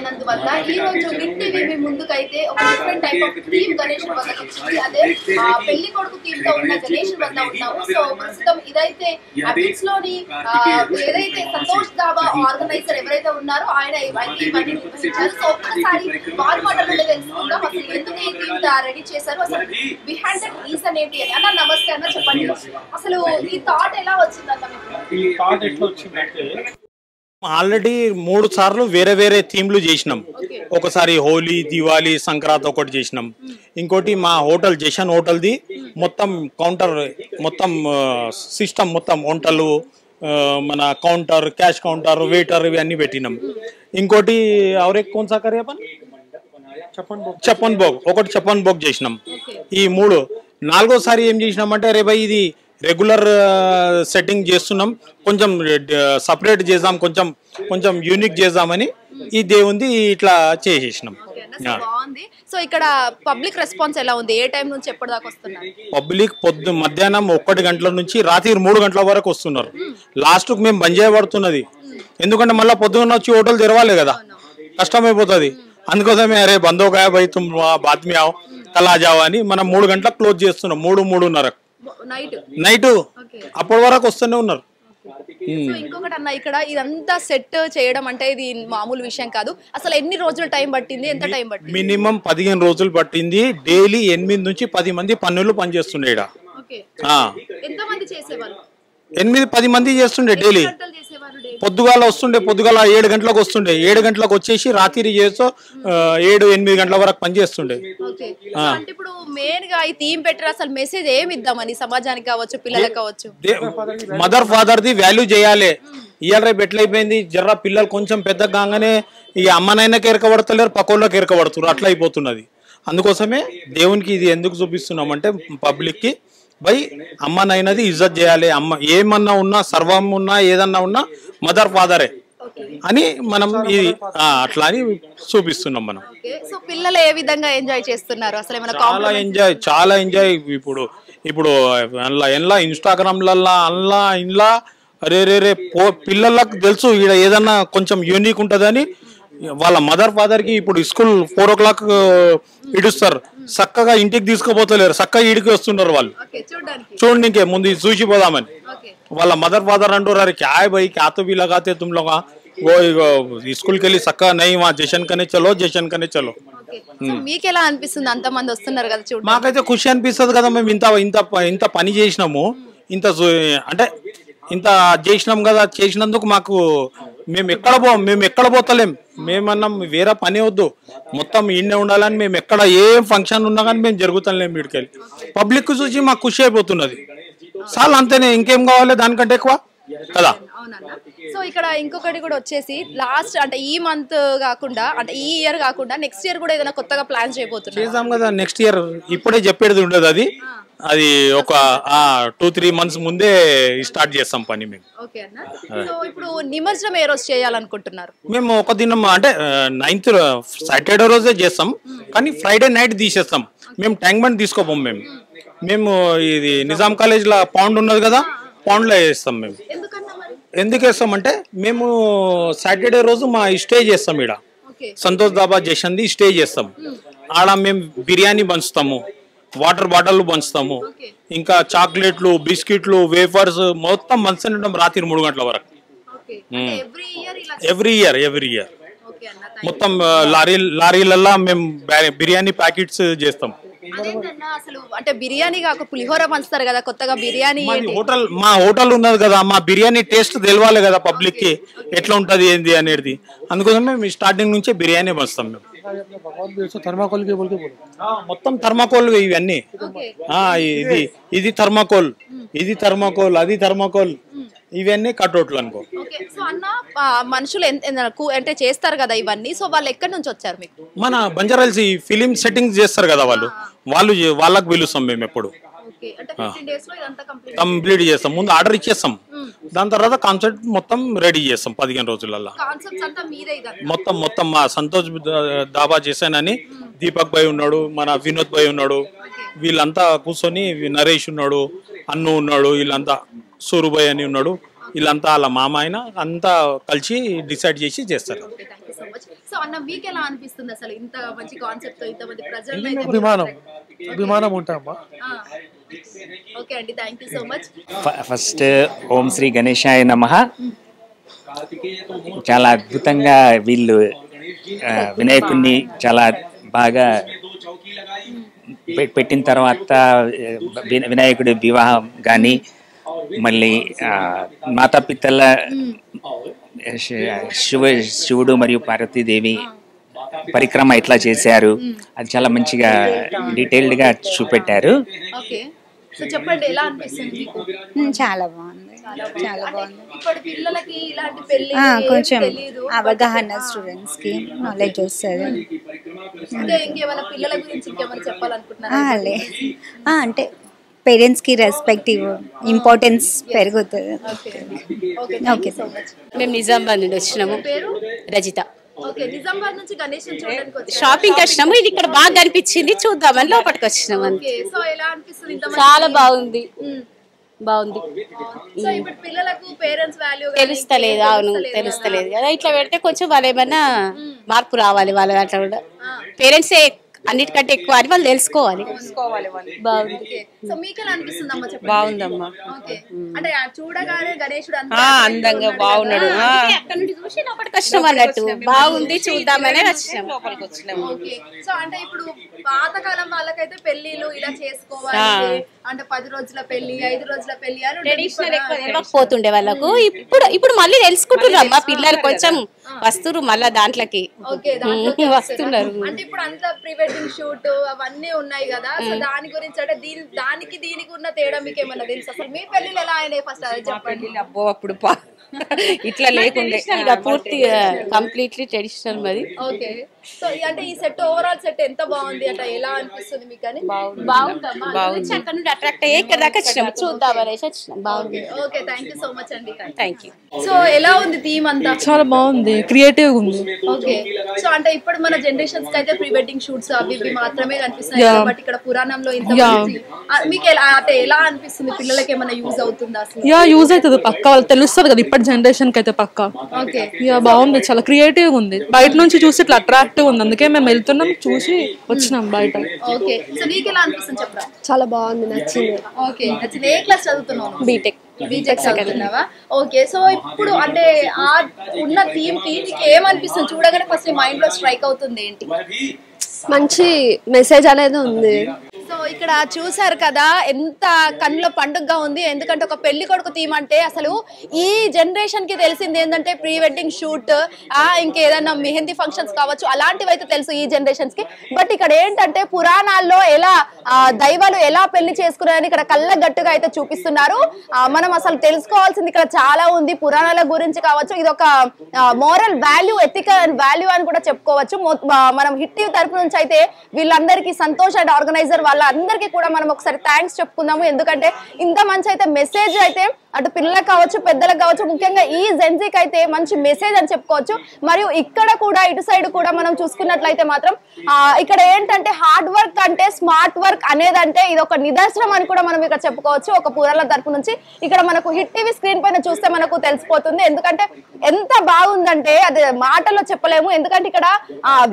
అయినందువల్ల ఈ రోజు hit TV మీ ముందుకైతే ఒక different type of theme Ganesh వద్దకు వచ్చింది. అదే పెళ్లి కొడుకు థీమ్ తో ఉన్న గణేష్ వద్ద ఉన్నాము. సో ప్రస్తుతం ఇదైతే అబిట్స్ లోని ఏదైతే సంతోష్ దాబా ఆర్గనైజర్ ఎవరైతే ఉన్నారో ఆయన ఇవన్నీ నిర్వహించారు. సో ఒక్కసారి వారి మాటలు తెలుసుకుందాం. అసలు ఎందుకు ఈ థీమ్ రెడీ చేశారు, అసలు బిహైండ్ దట్ రీజన్ ఏంటి అని. అన్న నమస్తే అన్న, చెప్పండి అసలు ఈ థాట్ ఎలా వచ్చిందన్న మీకు? ఈ థాట్ ఎట్లా వచ్చిందంటే ఆల్రెడీ 3 సార్లు వేరే వేరే థీమ్లు చేసినాం. ఒకసారి హోలీ, దివాళీ, సంక్రాంతి ఒకటి చేసినాం. ఇంకోటి మా హోటల్ జషన్ హోటల్ది మొత్తం కౌంటర్, మొత్తం సిస్టమ్, మొత్తం వంటలు, మన కౌంటర్, క్యాష్ కౌంటర్, వెయిటర్ ఇవన్నీ పెట్టినాం. ఇంకోటి ఎవరే కోన్సా కరే చప్పన్ భోగ్, ఒకటి చప్పన్ భోగ్ చేసినాం. ఈ 3. 4వసారి ఏం చేసినామంటే అరే భయ్ ఇది రెగ్యులర్ సెట్టింగ్ చేస్తున్నాం, కొంచెం సపరేట్ చేద్దాం, కొంచెం కొంచెం యూనిక్ చేద్దామని ఈ దేవుంది ఇట్లా చేసేసినాం. సో ఇక్కడ పబ్లిక్ రెస్పాన్స్ ఎలా ఉంది? ఏ టైం నుంచి ఎప్పటిదాకా వస్తున్నారు? పబ్లిక్ మధ్యాహ్నం 1 గంటల నుంచి రాత్రి 3 గంటల వరకు వస్తున్నారు. లాస్ట్ కు మేము బంద్ చేయబడుతున్నది, ఎందుకంటే మళ్ళీ పొద్దున్న వచ్చి హోటల్ తెరవాలి కదా, కష్టమైపోతుంది. అందుకోసమే అరే బంద్ హో గయా భయ్ తుమ్ బాద్ మే आओ కల్ ఆ జాओ అని మనం 3 గంటలకు క్లోజ్ చేస్తున్నాం. 3-3:30 నైట్ అప్పటి వరకు వస్తూనే ఉన్నారు. ఇంకొకటి అన్న, ఇక్కడ ఇదంతా సెట్ చేయడం అంటే ఇది మామూలు విషయం కాదు. అసలు ఎన్ని రోజులు టైం పట్టింది, ఎంత టైం పట్టింది? మినిమం 15 రోజులు పట్టింది. డైలీ 8 నుంచి 10 మంది పనులు పనిచేస్తుండే. 8-10 మంది చేస్తుండే డైలీ. పొద్దుగాల వస్తుండే, పొద్దుగాల 7 గంటలకు వస్తుండే, 7 గంటలకు వచ్చేసి రాత్రి చేస్తూ 7-8 గంటల వరకు పనిచేస్తుండే. ఇప్పుడు మెయిన్ గా ఈ థీమ్ పెట్టారు, అసలు మెసేజ్ ఏమి ఇద్దామని సమాజానికి కావచ్చు, పిల్లలకు కావచ్చు? మదర్ ఫాదర్ ది వాల్యూ చేయాలి. ఇవాళ రేపు ఎట్లయిపోయింది, జర్రా పిల్లలు కొంచెం పెద్ద కాగానే ఈ అమ్మనైనా కేరకబడతలేరు, పక్కలకు కేరకబడుతున్నారు, అట్లా అయిపోతున్నది. అందుకోసమే దేవునికి ఇది ఎందుకు చూపిస్తున్నామంటే పబ్లిక్ కి భయ్ అమ్మనైనది ఇజ్జత్ చేయాలి. అమ్మ ఏమన్నా ఉన్నా, సర్వం ఉన్నా, ఏదన్నా ఉన్నా మదర్ ఫాదరే అని మనం ఇది అట్లా అని చూపిస్తున్నాం మనం. సో పిల్లలు ఏ విధంగా ఎంజాయ్ చేస్తున్నారు? అసలు చాలా ఎంజాయ్. ఇప్పుడు ఇన్స్టాగ్రామ్లల్లా అల్లా ఇంట్లో అరే రే పిల్లలకు తెలుసు ఈడ ఏదన్నా కొంచెం యూనిక్ ఉంటుందని వాళ్ళ మదర్ ఫాదర్ కి ఇప్పుడు స్కూల్ 4 o'clock ఇడుస్తారు, చక్కగా ఇంటికి తీసుకుపోతలేరు, చక్కగా ఈడికి వస్తున్నారు వాళ్ళు చూడడానికి ముందు చూసిపోదామని. వాళ్ళ మదర్ ఫాదర్ అంటారు క్యా భయ్ క్యా తో భీ లగాతే తుమ్ లోగ్ वो స్కూల్ కి వెళ్ళి చక్కగా నై మా జషన్ కనే చలో. మీకు ఎలా అనిపిస్తుంది? అంత మంది వస్తున్నారు కదా చూడండి. మాకైతే ఖుషి అనిపిస్తుంది కదా, మేము ఇంత పని చేసినాము, అంటే ఇంత చేసినాం కదా. చేసినందుకు మాకు మేము ఎక్కడ పోతలేం. మేమన్నా వేరే పని వద్దు, మొత్తం ఈయనే ఉండాలని మేము ఎక్కడ ఏం ఫంక్షన్ ఉన్నా కానీ మేము జరుగుతాం. వీడికెళ్ళి పబ్లిక్ చూసి మాకు ఖుషి అయిపోతున్నది. చాలు, అంతేనే, ఇంకేం కావాలి దానికంటే ఎక్కువ కదా. సో ఇక్కడ ఇంకొకటి కూడా వచ్చేసి లాస్ట్ అంటే ఈ మంత్ కాకుండా, అంటే ఈ ఇయర్ కాకుండా నెక్స్ట్ ఇయర్ కూడా ఏదైనా కొత్తగా ప్లాన్ చేయబోతున్నాం. చేద్దాం కదా నెక్స్ట్ ఇయర్. ఇప్పుడే చెప్పేది ఉండదు, అది ఒక 2-3 months ముందే స్టార్ట్ చేస్తాం పని మేము. సో ఇప్పుడు నిమజ్జనం ఏ రోజు చేయాలనుకుంటున్నారు? మేము ఒక దినం అంటే 9th సాటర్డే రోజే చేస్తాం, కానీ ఫ్రైడే నైట్ తీసేస్తాం. మేము ట్యాంక్ బండ్ తీసుకోపోం. మేము ఇది నిజాం కాలేజ్లో పౌండ్ ఉన్నది కదా, పౌండ్లో వేస్తాం. మేము ఎందుకు వేస్తామంటే మేము సాటర్డే రోజు మా స్టే చేస్తాం. ఈడ సంతోష్ దాబా జషన్ది స్టే చేస్తాం. ఆడ మేము బిర్యానీ పంచుతాము, వాటర్ బాటిల్ పంచుతాము, ఇంకా చాక్లెట్లు, బిస్కెట్లు, వేఫర్స్ మొత్తం పంచుతుంటాం రాత్రి 3 గంటల వరకు. ఎవ్రీ ఇయర్ మొత్తం లారీలల్లా మేము బిర్యానీ ప్యాకెట్స్ చేస్తాం. అసలు అంటే బిర్యానీ కాక పులిహోర పంచుతారు కదా కొత్తగా. బిర్యానీ మా హోటల్ ఉన్నది కదా, మా బిర్యానీ టేస్ట్ తెలవాలి కదా పబ్లిక్ కి, ఎట్లా ఉంటది ఏంది అనేది. అందుకోసమే మేము స్టార్టింగ్ నుంచే బిర్యానీ పంచుతాం. మేము మొత్తం థర్మాకోల్ ఇవన్నీ. ఇది థర్మాకోల్, అది థర్మాకోల్, ఇవన్నీ కట్అవుట్లు అనుకో. సో అన్న మనుషులు అంటే చేస్తారు కదా ఇవన్నీ, సో వాళ్ళు ఎక్కడి నుంచి వచ్చారు మీకు? మన బంజారాల్స్ ఫిలిం సెట్టింగ్స్ చేస్తారు కదా వాళ్ళకి పిలుస్తాం మేము. ఎప్పుడు కంప్లీట్ చేస్తాం, ముందు ఆర్డర్ ఇచ్చేస్తాం, దాని తర్వాత కాన్సెప్ట్ మొత్తం రెడీ చేస్తాం 15 రోజులలో. మొత్తం మా సంతోష్ దాబా చేశానని దీపక్ భాయ్ ఉన్నాడు, మన వినోద్ భాయ్ ఉన్నాడు, వీళ్ళంతా కూర్చొని, నరేష్ ఉన్నాడు, అన్ను ఉన్నాడు, వీళ్ళంతా సూరుభాయ్ అని ఉన్నాడు, వీళ్ళంతా వాళ్ళ మామ అయినా అంతా కలిసి డిసైడ్ చేసి చేస్తారు. సో అన్న మీకు ఎలా అనిపిస్తుంది అసలు ఇంత మంచి కాన్సెప్ట్ తో ఇంతమంది ప్రజల్లో అభిమానం ఉంటామా? ఓకే అండి, thank you so much. First ఓం శ్రీ గణేశాయ నమః. చాలా అద్భుతంగా వీళ్ళు వినాయకుడిని చాలా బాగా పెట్టిన తర్వాత వినాయకుడి వివాహం కానీ మళ్ళీ మాతాపితల శివుడు మరియు పార్వతీదేవి పరిక్రమ ఎట్లా చేశారు అది చాలా మంచిగా డీటెయిల్డ్ గా చూపెట్టారు. సో చెప్పండి ఎలా అనిపిస్తుంది మీకు? చాలా బాగుంది, చాలా బాగుంది. ఇప్పుడు పిల్లలకి ఇలాంటి పెళ్లి కొంచెం అవగాహన, స్టూడెంట్స్ కి నాలెడ్జ్ వస్తుంది. ఇంకేమైనా పిల్లల గురించి ఇంకేమైనా చెప్పాలనుకుంటున్నారా? అంటే పేరెంట్స్ కి రెస్పెక్ట్ ఇంపార్టెన్స్ పెరుగుతుంది. ఓకే, మేము నిజామాబాద్ నుండి వచ్చినాము. పేరు రజిత. ఓకే, నిజామాబాద్ నుంచి గణేశుని చూడడానికి వచ్చారు. షాపింగ్ వచ్చినాము, ఇది ఇక్కడ బాగా అనిపించింది చూద్దామని లోపలికి వచ్చినాము. ఓకే, సో ఎలా అనిపిస్తుంది? చాలా బాగుంది, బాగుంది. సో ఇప్పుడు పిల్లలకు పేరెంట్స్ వాల్యూ తెలుస్తలేదు. అవును, తెలుస్తలేదు కదా. ఇట్లా పెడితే కొంచెం వాళ్ళు ఏమన్నా మార్పు రావాలి వాళ్ళ దాంట్లో కూడా. పేరెంట్సే అన్నిటికంటే ఎక్కువ అని వాళ్ళు తెలుసుకోవాలి. బాగుంది. సో మీకు ఎలా అనిపిస్తుంది అమ్మ? చెప్పండి. బాగుందమ్మా. ఓకే, అంటే చూడగానే గణేశుడు అందంగా బాగున్నాడు. అక్కడ నుండి చూసి లోపలికి వచ్చినాం అన్నట్టు. బాగుంది, చూద్దామనే వచ్చినాం. లోపలికి వచ్చినాము. ఓకే, సో అంటే ఇప్పుడు పాతకాలం వాళ్ళకైతే పెళ్లిలు ఇలా చేసుకోవాలి అంటే 10 రోజుల పెళ్లి, 5 రోజుల పెళ్లి అని ట్రెడిషనల్ ఎక్కువ తెలియకపోతుండే వాళ్ళకు. ఇప్పుడు మళ్ళీ తెలుసుకుంటున్నారు మా పిల్లలు, కొంచెం వస్తున్నారు మళ్ళా దాంట్లోకి. ఓకే, వస్తున్నారు. అంటే ఇప్పుడు అంతా ప్రీ వెడ్డింగ్ షూట్ అవన్నీ ఉన్నాయి కదా, సో దాని గురించి అంటే దీనికి ఉన్న తేడా మీకు ఏమన్నా తెలుసు? అసలు మీ పెళ్లిలు ఎలా అయినాయి ఫస్ట్ అది చెప్పండి. అబ్బో అప్పుడు ఇట్లా లేకుండే, పూర్తిగా కంప్లీట్లీ ట్రెడిషనల్ మరి. ఓకే, సో అంటే ఈ సెట్ ఓవరాల్ సెట్ ఎంత బాగుంది అంటే ఎలా అనిపిస్తుంది మీకు? అని బాగుందమ్మా, అక్కడ నుండి అట్రాక్ట్ అయ్యి ఇక్కడ దాకా వచ్చినాం, చూద్దాం అనేసి వచ్చినాం. బాగుంది. Okay, thank you so much అండి. Thank you. సో ఎలా ఉంది థీమ్ అంతా? చాలా బాగుంది, క్రియేటివ్ ఉంది. ఓకే, సో అంటే ఇప్పుడు మన జనరేషన్స్ కి అయితే ప్రీ వెడ్డింగ్ షూట్స్ అవి ఇవి మాత్రమే కనిపిస్తున్నాయి, బట్ ఇక్కడ పురాణంలో ఇంత మీకు ఎలా అనిపిస్తుంది? పిల్లలకి ఏమైనా యూజ్ అవుతుందా అసలు? యూజ్ అవుతుంది పక్క, వాళ్ళు తెలుస్తుంది కదా ఇప్పటి జనరేషన్ కి అయితే పక్క. ఓకే, బాగుంది, చాలా క్రియేటివ్ ఉంది. బయట నుంచి చూసి ఇట్లా అట్రాక్టివ్ ఉంది, అందుకే మేము వెళ్తున్నాం చూసి వచ్చినాం బయట. ఓకే, సో నీకు ఎలా అనిపిస్తుంది చెప్పరా? చాలా బాగుంది, నచ్చింది. ఓకే, నచ్చింది. ఏ క్లాస్ చదువుతున్నావు? బీటెక్ చదువుతున్నావా? ఓకే, సో ఇప్పుడు అంటే ఆ ఉన్న థీమ్ కి నీకు ఏమనిపిస్తుంది చూడగానే ఫస్ట్ మైండ్ లో స్ట్రైక్ అవుతుంది ఏంటి? మంచి మెసేజ్ అనేది ఉంది. సో ఇక్కడ చూసారు కదా ఎంత కన్నుల పండుగగా ఉంది. ఎందుకంటే ఒక పెళ్లి కొడుకు థీమ్ అంటే అసలు ఈ జనరేషన్ కి తెలిసింది ఏంటంటే ప్రీ వెడ్డింగ్ షూట్, ఇంకేదైనా మెహందీ ఫంక్షన్స్ కావచ్చు అలాంటివి అయితే తెలుసు ఈ జనరేషన్స్ కి. బట్ ఇక్కడ ఏంటంటే పురాణాల్లో ఎలా దైవాలు ఎలా పెళ్లి చేసుకున్నారని ఇక్కడ కళ్ళగట్టుగా అయితే చూపిస్తున్నారు. మనం అసలు తెలుసుకోవాల్సింది ఇక్కడ చాలా ఉంది పురాణాల గురించి కావచ్చు. ఇది ఒక మోరల్ వాల్యూ, ఎథికల్ వాల్యూ అని కూడా చెప్పుకోవచ్చు. మనం హిట్ టీవీ తరపు నుంచి అయితే వీళ్ళందరికీ సంతోష్ అండ్ ఆర్గనైజర్ వాళ్ళందరికీ కూడా మనం ఒకసారి థ్యాంక్స్ చెప్పుకుందాము. ఎందుకంటే ఇంత మంచి అయితే మెసేజ్ అయితే అటు పిల్లలకు కావచ్చు పెద్దలకు కావచ్చు, ముఖ్యంగా ఈ జెన్జీకి అయితే మంచి మెసేజ్ అని చెప్పుకోవచ్చు. మరియు ఇక్కడ కూడా ఇటు సైడ్ కూడా మనం చూసుకున్నట్లయితే మాత్రం ఇక్కడ ఏంటంటే హార్డ్ వర్క్ అంటే స్మార్ట్ వర్క్ అనేదంటే ఇది ఒక నిదర్శనం అని కూడా మనం ఇక్కడ చెప్పుకోవచ్చు ఒక పురాల తరపు నుంచి. ఇక్కడ మనకు హిట్ టీవీ స్క్రీన్ పైన చూస్తే మనకు తెలిసిపోతుంది. ఎందుకంటే ఎంత బాగుందంటే అది మాటల్లో చెప్పలేము. ఎందుకంటే ఇక్కడ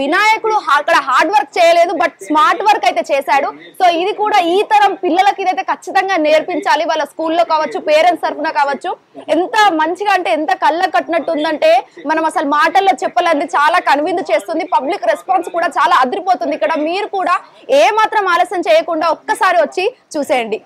వినాయకుడు అక్కడ హార్డ్ వర్క్ చేయలేదు, బట్ స్మార్ట్ వర్క్ అయితే చేశాడు. సో ఇది కూడా ఈ తరం పిల్లలకి ఇదైతే ఖచ్చితంగా నేర్పించాలి. వాళ్ళ స్కూల్లో కావచ్చు, పేరెంట్స్ తరఫున కావచ్చు. ఎంత మంచిగా అంటే ఎంత కళ్ళ కట్టినట్టు ఉందంటే మనం అసలు మాటల్లో చెప్పాలంటే చాలా కన్విన్స్ చేస్తుంది. పబ్లిక్ రెస్పాన్స్ కూడా చాలా అదిరిపోతుంది. ఇక్కడ మీరు కూడా ఏ మాత్రం ఆలస్యం చేయకుండా ఒక్కసారి వచ్చి చూసేయండి.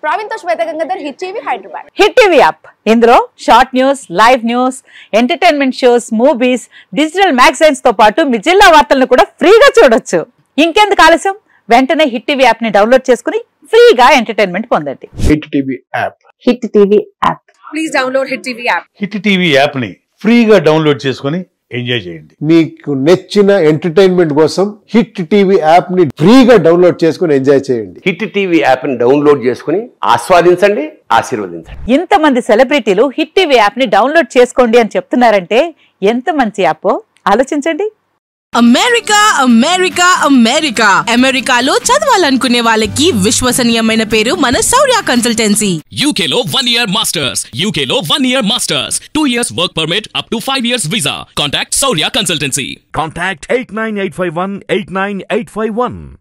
ప్రవీణ్ తో Swetha Gangadhar, hit TV Hyderabad. Hit TV app ఇందులో short news, live news, entertainment shows, movies, digital magazines తో పాటు మీ జిల్లా వార్తలను కూడా ఫ్రీగా చూడొచ్చు. ఇంకెందుకు ఆలస్యం, వెంటనే హిట్ టీవీ యాప్ ని డౌన్లోడ్ చేసుకుని ఫ్రీగా ఎంటర్టైన్మెంట్ పొందండి. Hit TV app. Hit TV app. Please download hit TV app. Hit TV app ని ఫ్రీగా డౌన్లోడ్ చేసుకుని ఎంజాయ్ చేయండి. మీకు నచ్చిన ఎంటర్టైన్మెంట్ కోసం హిట్ టీవీ యాప్ ని ఫ్రీగా డౌన్లోడ్ చేసుకుని ఎంజాయ్ చేయండి. హిట్ టీవీ యాప్ ని డౌన్లోడ్ చేసుకుని ఆస్వాదించండి, ఆశీర్వదించండి. ఇంతమంది సెలబ్రిటీలు హిట్ టీవీ యాప్ ని డౌన్లోడ్ చేసుకోండి అని చెప్తున్నారంటే ఎంత మంచి యాప్ ఆలోచించండి. అమెరికా అమెరికా అమెరికా అమెరికాలో చదవాలనుకునే వాళ్ళకి విశ్వసనీయమైన పేరు మన శౌర్య కన్సల్టెన్సీ. UK లో 1 year masters, UK లో 1 year masters, 2 years work permit up to 5 years visa. Contact Shaurya Consultancy. Contact 89851 89851.